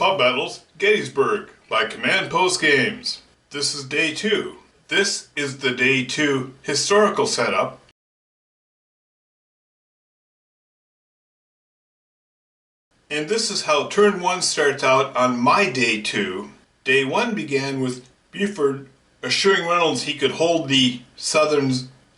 Pub Battles, Gettysburg, by Command Post Games. This is Day 2. This is the Day 2 historical setup. And this is how Turn 1 starts out on my Day 2. Day 1 began with Buford assuring Reynolds he could hold the Southern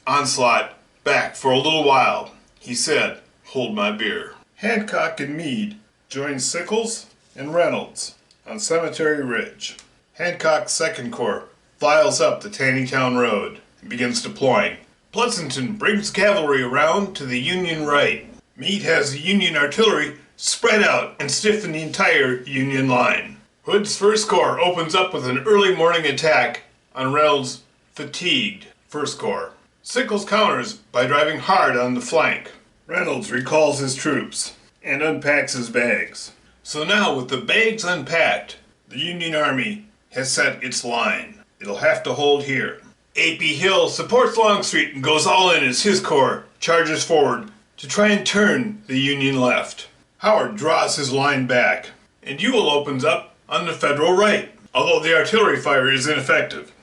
onslaught back for a little while. He said, "Hold my beer." Hancock and Meade joined Sickles and Reynolds on Cemetery Ridge. Hancock's 2nd Corps files up the Taneytown Road and begins deploying. Pleasanton brings cavalry around to the Union right. Meade has the Union artillery spread out and stiffen the entire Union line. Hood's 1st Corps opens up with an early morning attack on Reynolds' fatigued 1st Corps. Sickles counters by driving hard on the flank. Reynolds recalls his troops and unpacks his bags. So now, with the bags unpacked, the Union Army has set its line. It'll have to hold here. A.P. Hill supports Longstreet and goes all in as his corps charges forward to try and turn the Union left. Howard draws his line back, and Ewell opens up on the Federal right, although the artillery fire is ineffective.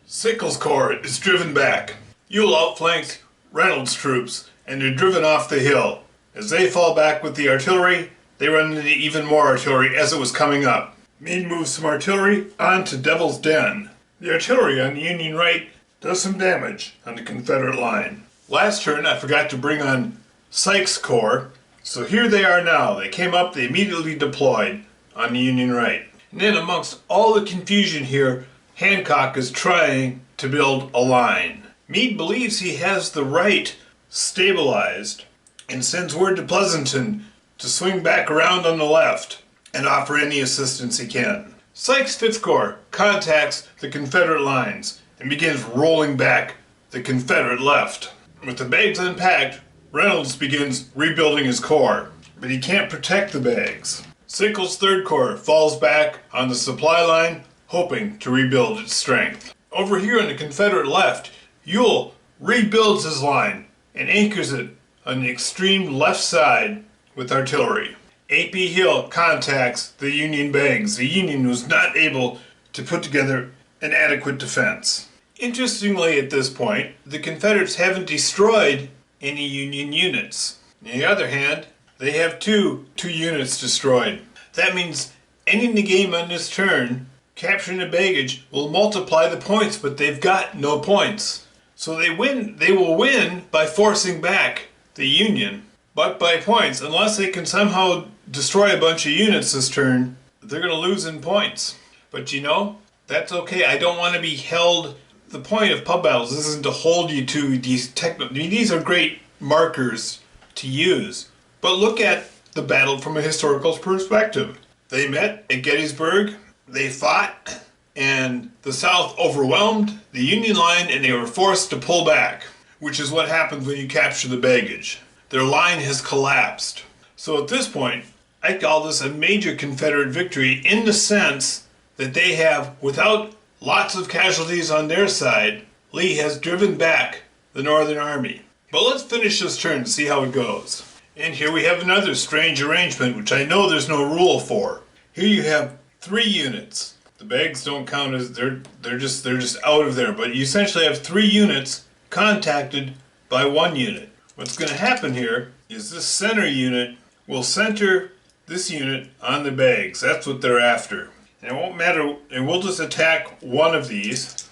Sickles' corps is driven back. Ewell outflanks Reynolds' troops, and they're driven off the hill. As they fall back with the artillery, they run into even more artillery as it was coming up. Meade moves some artillery on to Devil's Den. The artillery on the Union right does some damage on the Confederate line. Last turn, I forgot to bring on Sykes' corps, so here they are now. They came up, they immediately deployed on the Union right. And then amongst all the confusion here, Hancock is trying to build a line. Meade believes he has the right stabilized and sends word to Pleasanton to swing back around on the left and offer any assistance he can. Sykes' 5th Corps contacts the Confederate lines and begins rolling back the Confederate left. With the bags unpacked, Reynolds begins rebuilding his corps, but he can't protect the bags. Sickles' 3rd Corps falls back on the supply line, hoping to rebuild its strength. Over here on the Confederate left, Ewell rebuilds his line and anchors it on the extreme left side with artillery. A.P. Hill contacts the Union bags. The Union was not able to put together an adequate defense. Interestingly, at this point, the Confederates haven't destroyed any Union units. On the other hand, they have two units destroyed. That means ending the game on this turn, capturing the baggage, will multiply the points, but they've got no points. So they will win by forcing back the Union, but by points. Unless they can somehow destroy a bunch of units this turn, they're going to lose in points. But you know, that's okay. I don't want to be held. The point of pub battles isn't to hold you to these these are great markers to use. But look at the battle from a historical perspective. They met at Gettysburg, they fought, and the South overwhelmed the Union line and they were forced to pull back, which is what happens when you capture the baggage. Their line has collapsed. So at this point, I call this a major Confederate victory in the sense that they have, without lots of casualties on their side, Lee has driven back the Northern Army. But let's finish this turn and see how it goes. And here we have another strange arrangement, which I know there's no rule for. Here you have 3 units. The bags don't count as they're just out of there, but you essentially have 3 units contacted by 1 unit. What's going to happen here is this center unit will center this unit on the bags. That's what they're after. And it won't matter, and we'll just attack one of these.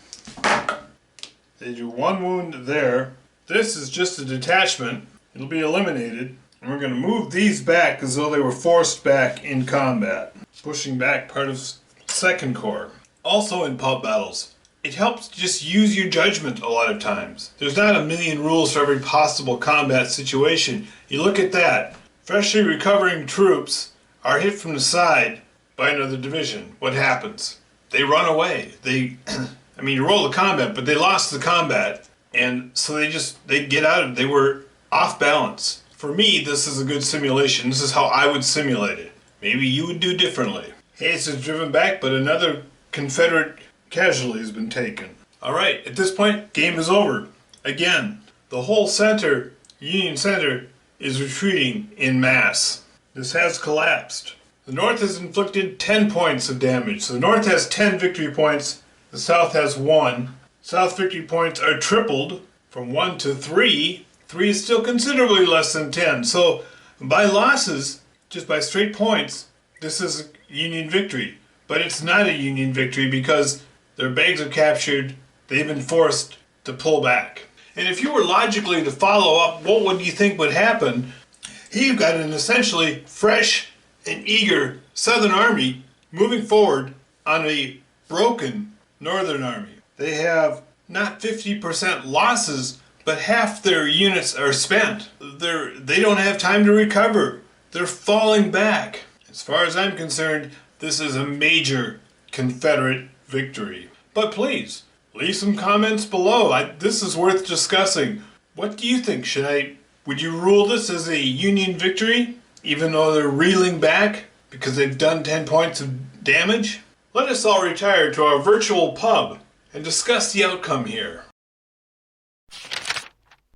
They do 1 wound there. This is just a detachment. It'll be eliminated. And we're going to move these back as though they were forced back in combat, pushing back part of 2nd Corps. Also in pub battles, it helps to just use your judgment a lot of times. There's not a million rules for every possible combat situation. You look at that. Freshly recovering troops are hit from the side by another division. What happens? They run away. You roll the combat, but they lost the combat. And so they get out of it. They were off balance. For me, this is a good simulation. This is how I would simulate it. Maybe you would do differently. Hayes is driven back, but another Confederate casualty has been taken. Alright, at this point, game is over. Again, the whole center, Union Center, is retreating in mass. This has collapsed. The North has inflicted 10 points of damage. So the North has 10 victory points, the South has 1. South victory points are tripled from 1 to 3. 3 is still considerably less than 10. So by losses, just by straight points, this is a Union victory. But it's not a Union victory because their bags are captured, they've been forced to pull back. And if you were logically to follow up, what would you think would happen? Here you've got an essentially fresh and eager Southern Army moving forward on a broken Northern Army. They have not 50% losses, but half their units are spent. They don't have time to recover. They're falling back. As far as I'm concerned, this is a major Confederate victory. But please, leave some comments below. This is worth discussing. What do you think? Would you rule this as a Union victory, even though they're reeling back because they've done 10 points of damage? Let us all retire to our virtual pub and discuss the outcome here.